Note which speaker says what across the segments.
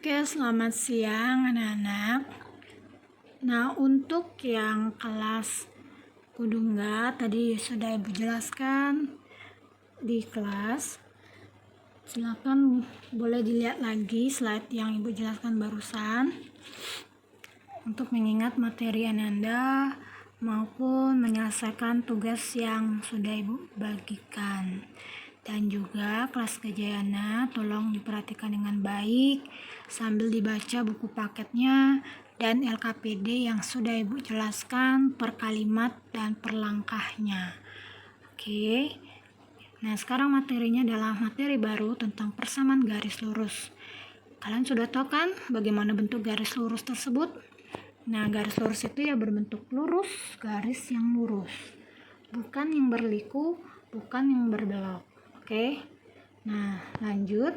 Speaker 1: Oke, selamat siang anak-anak. Nah, untuk yang kelas Kudungga tadi sudah Ibu jelaskan di kelas. Silakan boleh dilihat lagi slide yang Ibu jelaskan barusan untuk mengingat materi Ananda maupun menyelesaikan tugas yang sudah Ibu bagikan. Dan juga kelas Gajayana tolong diperhatikan dengan baik sambil dibaca buku paketnya dan LKPD yang sudah Ibu jelaskan per kalimat dan per langkahnya. Oke. Nah, sekarang materinya adalah materi baru tentang persamaan garis lurus. Kalian sudah tahu kan bagaimana bentuk garis lurus tersebut? Nah, garis lurus itu ya berbentuk lurus, garis yang lurus. Bukan yang berliku, bukan yang berbelok. Oke. Nah, lanjut.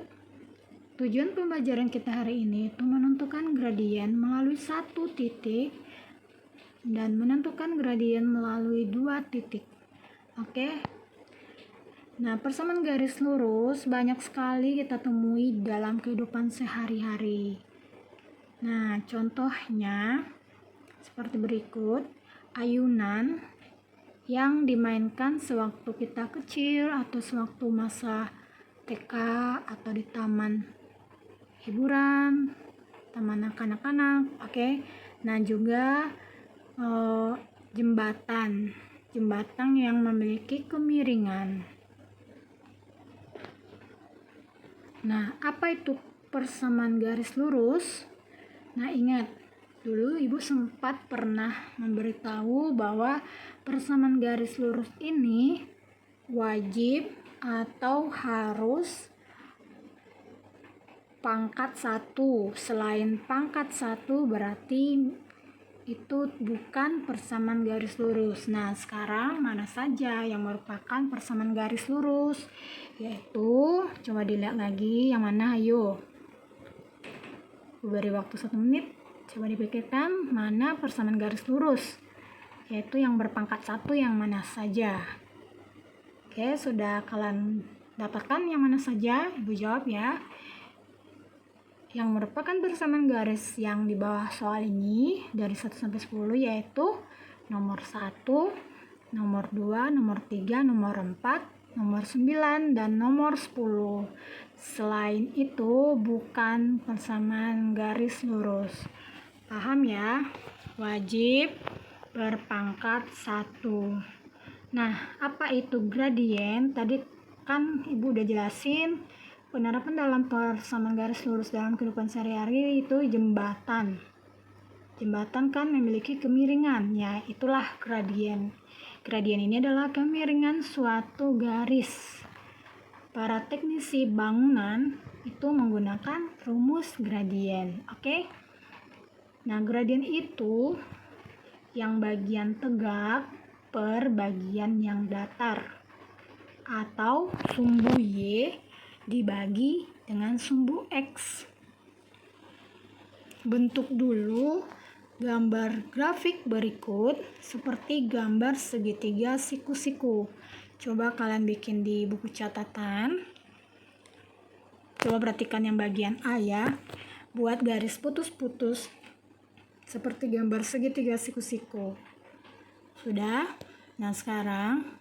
Speaker 1: Tujuan pembelajaran kita hari ini itu menentukan gradien melalui satu titik dan menentukan gradien melalui dua titik. Oke. Nah, persamaan garis lurus banyak sekali kita temui dalam kehidupan sehari-hari. Nah, contohnya seperti berikut. Ayunan yang dimainkan sewaktu kita kecil atau sewaktu masa TK atau di taman hiburan, taman kanak-kanak. Oke. Nah, juga jembatan yang memiliki kemiringan. Nah, apa itu persamaan garis lurus? Nah, ingat, dulu Ibu sempat pernah memberitahu bahwa persamaan garis lurus ini wajib atau harus pangkat 1. Selain pangkat 1 berarti itu bukan persamaan garis lurus. Nah, sekarang mana saja yang merupakan persamaan garis lurus? Yaitu, coba dilihat lagi yang mana, ayo. Beri waktu 1 menit. Coba dipikirkan mana persamaan garis lurus. Yaitu yang berpangkat 1 yang mana saja. Oke, sudah kalian dapatkan yang mana saja? Ibu jawab ya. Yang merupakan persamaan garis yang di bawah soal ini dari 1 sampai 10 yaitu nomor 1, nomor 2, nomor 3, nomor 4, nomor 9, dan nomor 10. Selain itu bukan persamaan garis lurus. Paham ya? Wajib berpangkat 1. Nah, apa itu gradien? Tadi kan Ibu udah jelasin. Penerapan dalam persamaan garis lurus dalam kehidupan sehari-hari itu jembatan. Jembatan kan memiliki kemiringan, ya itulah gradien. Gradien ini adalah kemiringan suatu garis. Para teknisi bangunan itu menggunakan rumus gradien. Oke? Nah, gradien itu yang bagian tegak per bagian yang datar. Atau sumbu Y dibagi dengan sumbu X. Bentuk dulu gambar grafik berikut seperti gambar segitiga siku-siku. Coba kalian bikin di buku catatan. Coba perhatikan yang bagian A ya. Buat garis putus-putus seperti gambar segitiga siku-siku. Sudah? Nah, sekarang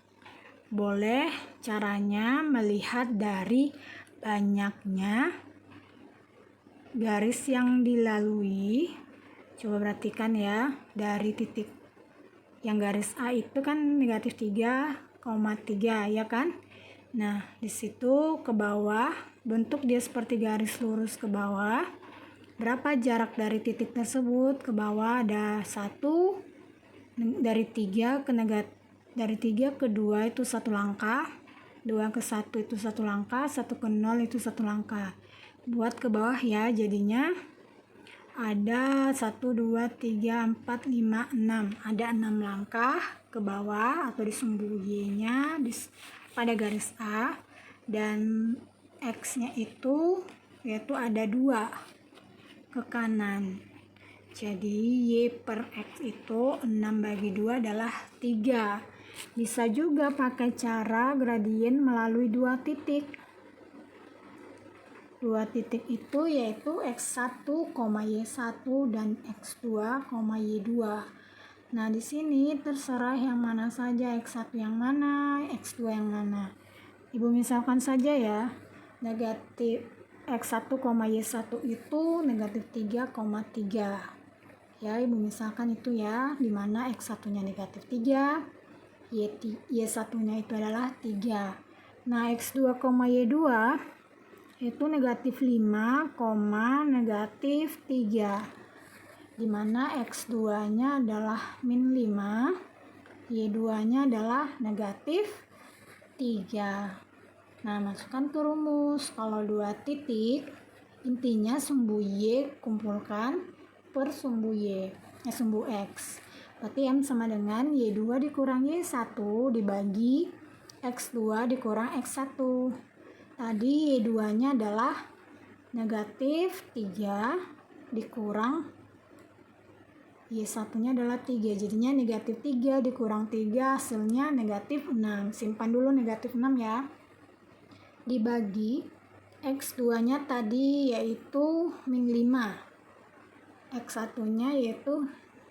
Speaker 1: boleh caranya melihat dari banyaknya garis yang dilalui. Coba perhatikan ya, dari titik yang garis A itu kan negatif 3,3 ya kan. Nah, di situ ke bawah bentuk dia seperti garis lurus ke bawah. Berapa jarak dari titik tersebut ke bawah? Ada 1, dari 3 ke negatif. Dari 3 ke 2 itu 1 langkah, 2 ke 1 itu 1 langkah, 1 ke 0 itu 1 langkah. Buat ke bawah ya, jadinya ada 1, 2, 3, 4, 5, 6. Ada 6 langkah ke bawah atau di sumbu Y-nya pada garis A. Dan X-nya itu yaitu ada 2 ke kanan. Jadi Y per X itu 6 bagi 2 adalah 3. Bisa juga pakai cara gradien melalui 2 titik. Dua titik itu yaitu X1, Y1 dan X2, Y2. Nah, di sini terserah yang mana saja, X1 yang mana, X2 yang mana. Ibu misalkan saja ya, negatif X1, Y1 itu negatif 3,3. Ya, Ibu misalkan itu ya, dimana X1-nya negatif 3, Y1-nya itu adalah 3. Nah, X2, Y2 itu negatif 5, negatif 3, dimana X2-nya adalah min 5, Y2-nya adalah negatif 3. Nah, masukkan ke rumus. Kalau dua titik, intinya sumbu Y kumpulkan per sumbu sumbu X. Berarti M sama dengan Y2 dikurang Y1 dibagi X2 dikurang X1. Tadi Y2-nya adalah negatif 3 dikurang Y1-nya adalah 3. Jadinya negatif 3 dikurang 3 hasilnya negatif 6. Simpan dulu negatif 6 ya. Dibagi X2-nya tadi yaitu min 5. X1-nya yaitu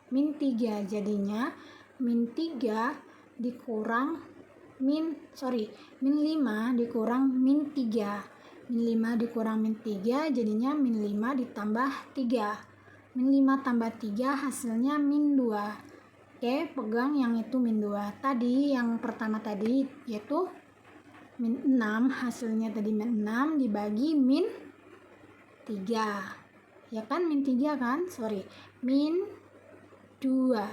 Speaker 1: min 3. Jadinya min 3 dikurang min 5 dikurang min 3. Min 5 dikurang min 3 jadinya min 5 ditambah 3. Min 5 tambah 3 hasilnya min 2. Oke, pegang yang itu min 2. Tadi yang pertama tadi yaitu min 6, hasilnya tadi min 6 dibagi min 3. Ya kan, min 3 kan? Min 2.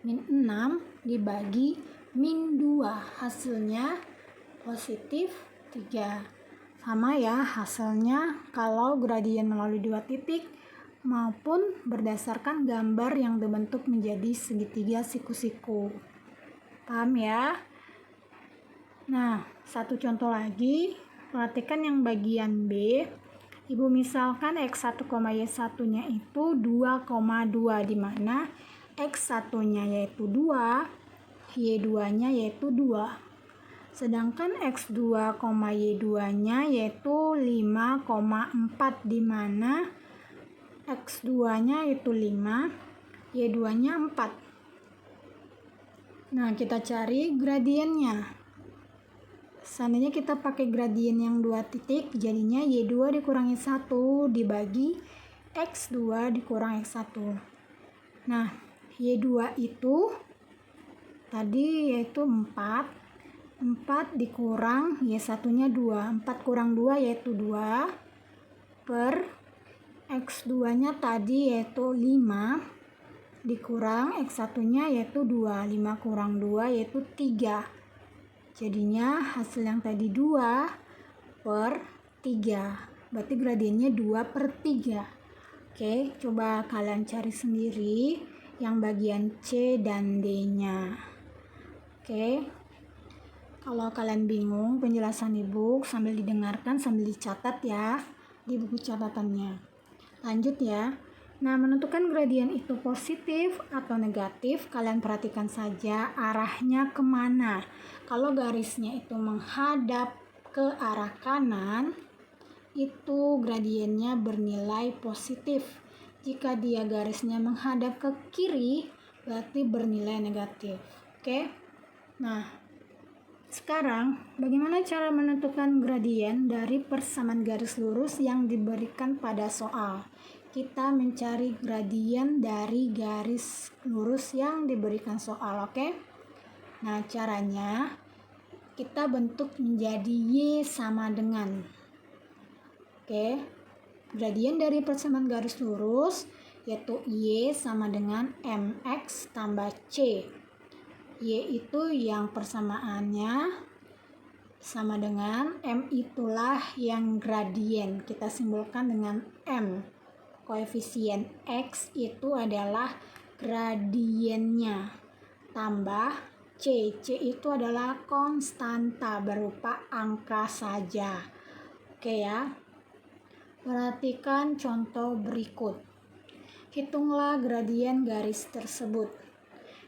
Speaker 1: Min 6 dibagi min 2, hasilnya positif 3. Sama ya hasilnya kalau gradien melalui dua titik maupun berdasarkan gambar yang dibentuk menjadi segitiga siku-siku. Paham ya? Nah, satu contoh lagi, perhatikan yang bagian B. Ibu misalkan X1, Y1-nya itu 2,2, di mana X1-nya yaitu 2, Y2-nya yaitu 2. Sedangkan X2, Y2-nya yaitu 5,4, di mana X2-nya itu 5, Y2-nya 4. Nah, kita cari gradiennya. Seandainya kita pakai gradien yang dua titik, jadinya Y2 dikurangi 1 dibagi X2 dikurang X1. Nah, Y2 itu tadi yaitu 4 dikurang Y1-nya 2. 4 kurang 2 yaitu 2 per X2-nya tadi yaitu 5 dikurang X1-nya yaitu 2. 5 kurang 2 yaitu 3. Jadinya hasil yang tadi 2 per 3. Berarti gradiennya 2 per 3. Oke, coba kalian cari sendiri yang bagian C dan D-nya. Oke, kalau kalian bingung penjelasan Ibu sambil didengarkan sambil dicatat ya di buku catatannya. Lanjut ya. Nah, menentukan gradien itu positif atau negatif, kalian perhatikan saja arahnya kemana. Kalau garisnya itu menghadap ke arah kanan, itu gradiennya bernilai positif. Jika dia garisnya menghadap ke kiri, berarti bernilai negatif. Oke? Nah, sekarang bagaimana cara menentukan gradien dari persamaan garis lurus yang diberikan pada soal? Kita mencari gradien dari garis lurus yang diberikan soal, oke? Nah, caranya kita bentuk menjadi Y sama dengan. Oke, gradien dari persamaan garis lurus yaitu Y sama dengan MX tambah C. Y itu yang persamaannya sama dengan M, itulah yang gradien. Kita simbolkan dengan M. Koefisien X itu adalah gradiennya, tambah C. C itu adalah konstanta berupa angka saja. Oke ya. Perhatikan contoh berikut. Hitunglah gradien garis tersebut.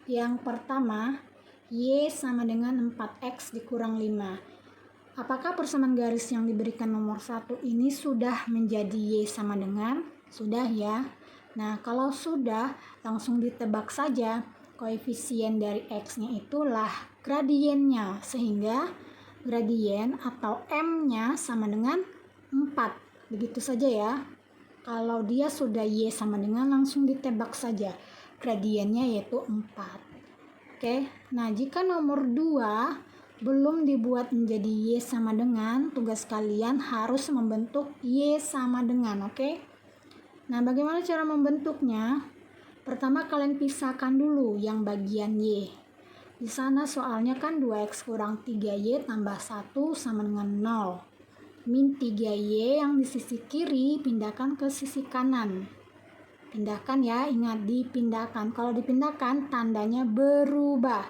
Speaker 1: Yang pertama, Y sama dengan 4X dikurang 5. Apakah persamaan garis yang diberikan nomor 1 ini sudah menjadi Y sama dengan? Sudah ya. Nah, kalau sudah, langsung ditebak saja. Koefisien dari X-nya itulah gradiennya, sehingga gradien atau M-nya sama dengan 4. Begitu saja ya. Kalau dia sudah Y sama dengan, langsung ditebak saja. Gradiennya yaitu 4. Oke, nah jika nomor 2 belum dibuat menjadi Y sama dengan, tugas kalian harus membentuk Y sama dengan, oke? Nah, bagaimana cara membentuknya? Pertama kalian pisahkan dulu yang bagian Y. Di sana soalnya kan 2X kurang 3Y tambah 1 sama dengan 0. Min 3Y yang di sisi kiri pindahkan ke sisi kanan. Pindahkan ya, ingat dipindahkan. Kalau dipindahkan tandanya berubah.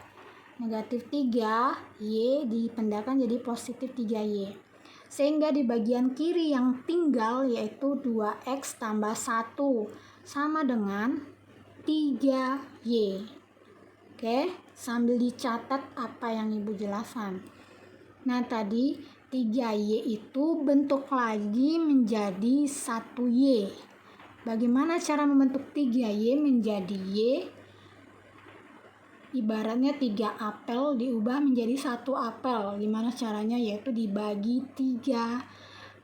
Speaker 1: Negatif 3Y dipindahkan jadi positif 3Y. Sehingga di bagian kiri yang tinggal yaitu 2X tambah 1 sama dengan 3Y. Oke, sambil dicatat apa yang Ibu jelaskan. Nah, tadi 3Y itu bentuk lagi menjadi 1Y. Bagaimana cara membentuk 3Y menjadi Y? Ibaratnya 3 apel diubah menjadi 1 apel. Gimana caranya? Yaitu dibagi 3.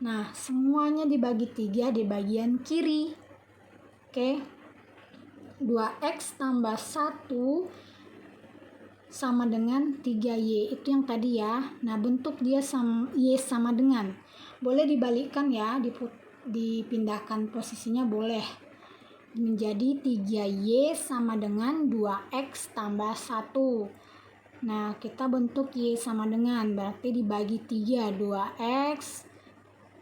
Speaker 1: Nah, semuanya dibagi 3 di bagian kiri. Oke. 2X tambah 1 sama dengan 3Y. Itu yang tadi ya. Nah, bentuk dia Y sama dengan. Boleh dibalikkan ya, dipindahkan posisinya boleh. Menjadi 3Y sama dengan 2X tambah 1. Nah, kita bentuk Y sama dengan, berarti dibagi 3, 2X.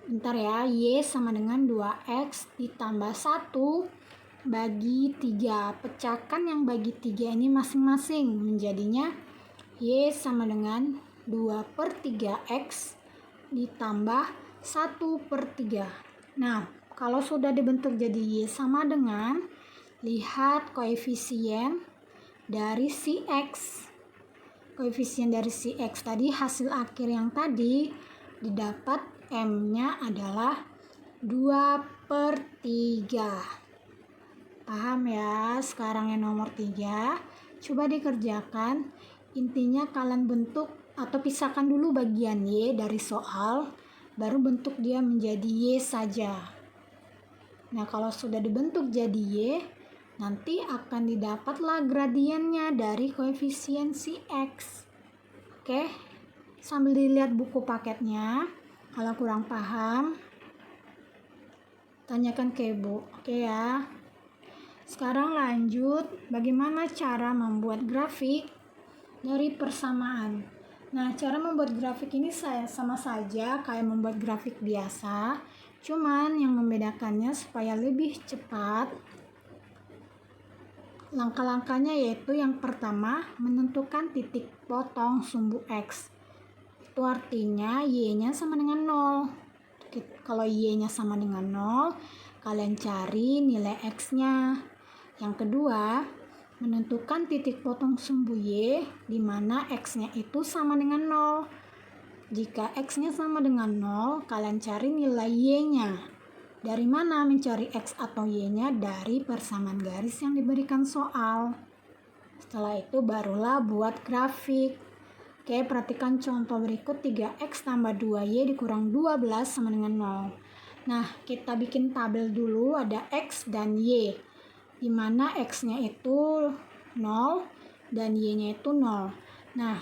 Speaker 1: Bentar ya, Y sama dengan 2X ditambah 1 bagi 3. Pecahkan yang bagi 3 ini masing-masing. Menjadinya Y sama dengan 2/3X ditambah 1/3. Nah, kalau sudah dibentuk jadi Y sama dengan, lihat koefisien dari si X. Koefisien dari si X tadi, hasil akhir yang tadi didapat M-nya adalah 2/3. Paham ya? Sekarang yang nomor 3, coba dikerjakan. Intinya kalian bentuk atau pisahkan dulu bagian Y dari soal, baru bentuk dia menjadi Y saja. Nah, kalau sudah dibentuk jadi Y, nanti akan didapatlah gradiennya dari koefisien si X. Oke, sambil dilihat buku paketnya. Kalau kurang paham, tanyakan ke Ibu. Oke ya. Sekarang lanjut, bagaimana cara membuat grafik dari persamaan. Nah, cara membuat grafik ini sama saja kayak membuat grafik biasa. Cuman yang membedakannya supaya lebih cepat, langkah-langkahnya yaitu yang pertama, menentukan titik potong sumbu X. Itu artinya Y-nya sama dengan 0. Kalau Y-nya sama dengan 0, kalian cari nilai X-nya. Yang kedua, menentukan titik potong sumbu Y di mana X-nya itu sama dengan 0. Jika X-nya sama dengan 0, kalian cari nilai Y-nya. Dari mana mencari X atau Y-nya? Dari persamaan garis yang diberikan soal. Setelah itu barulah buat grafik. Oke, perhatikan contoh berikut. 3X tambah 2Y dikurang 12 sama dengan 0. Nah, kita bikin tabel dulu, ada X dan Y. Di mana X-nya itu 0 dan Y-nya itu 0. Nah,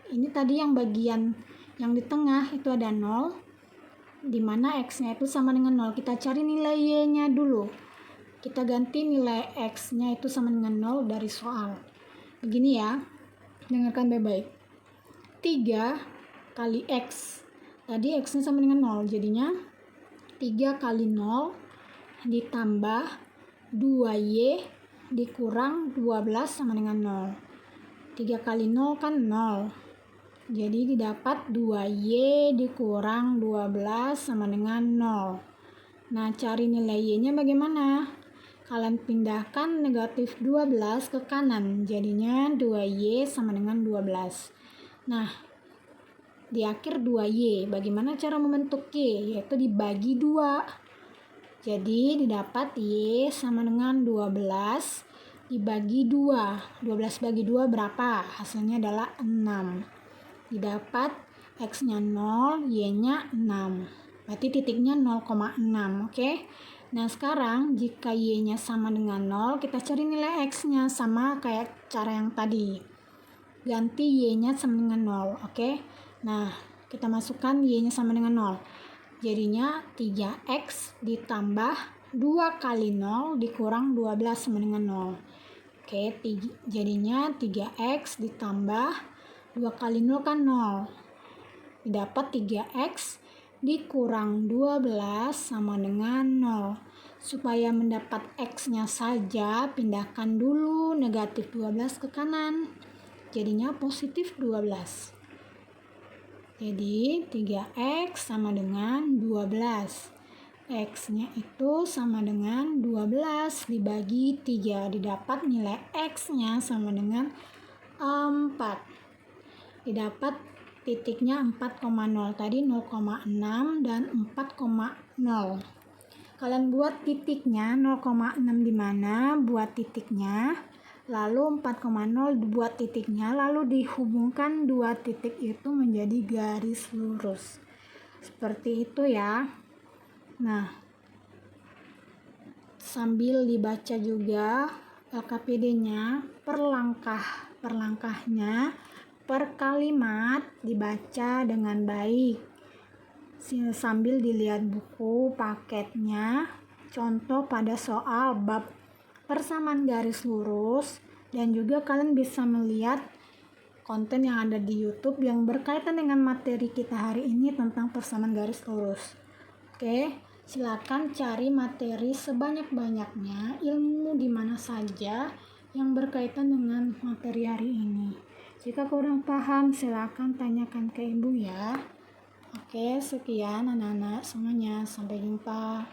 Speaker 1: ini tadi yang bagian yang di tengah itu ada 0, di mana X-nya itu sama dengan 0. Kita cari nilai Y-nya dulu. Kita ganti nilai X-nya itu sama dengan 0 dari soal. Begini ya, dengarkan baik-baik. 3 kali X. Tadi X-nya sama dengan 0, jadinya 3 kali 0 ditambah 2Y dikurang 12 sama dengan 0. 3 kali 0 kan 0. Jadi didapat 2Y dikurang 12 sama dengan 0. Nah, cari nilai Y-nya bagaimana? Kalian pindahkan negatif 12 ke kanan. Jadinya 2Y sama dengan 12. Nah, di akhir 2Y. Bagaimana cara membentuk Y? Yaitu dibagi 2. Jadi didapat Y sama dengan 12 dibagi 2. 12 bagi 2 berapa? Hasilnya adalah 6. Didapat X-nya 0, Y-nya 6. Berarti titiknya 0,6, oke? Nah, sekarang jika Y-nya sama dengan 0, kita cari nilai X-nya sama kayak cara yang tadi. Ganti Y-nya sama dengan 0, oke? Nah, kita masukkan Y-nya sama dengan 0. Jadinya 3X ditambah 2 kali 0 dikurang 12 sama dengan 0. Oke, jadinya 3X ditambah 2 kali 0 kan 0. Didapat 3X dikurang 12 sama dengan 0. Supaya mendapat X-nya saja, pindahkan dulu negatif 12 ke kanan. Jadinya positif 12. Jadi 3X sama dengan 12. X-nya itu sama dengan 12 dibagi 3. Didapat nilai X-nya sama dengan 4. Didapat titiknya 4,0. Tadi 0,6 dan 4,0. Kalian buat titiknya 0,6 di mana? Buat titiknya. Lalu 4,0 dibuat titiknya, lalu dihubungkan dua titik itu menjadi garis lurus. Seperti itu ya. Nah, sambil dibaca juga LKPD-nya per langkahnya, per kalimat dibaca dengan baik. Sambil dilihat buku paketnya, contoh pada soal bab persamaan garis lurus, dan juga kalian bisa melihat konten yang ada di YouTube yang berkaitan dengan materi kita hari ini tentang persamaan garis lurus. Oke, silakan cari materi sebanyak-banyaknya, ilmu di mana saja yang berkaitan dengan materi hari ini. Jika kurang paham, silakan tanyakan ke ibu ya. Oke, sekian anak-anak semuanya. Sampai jumpa.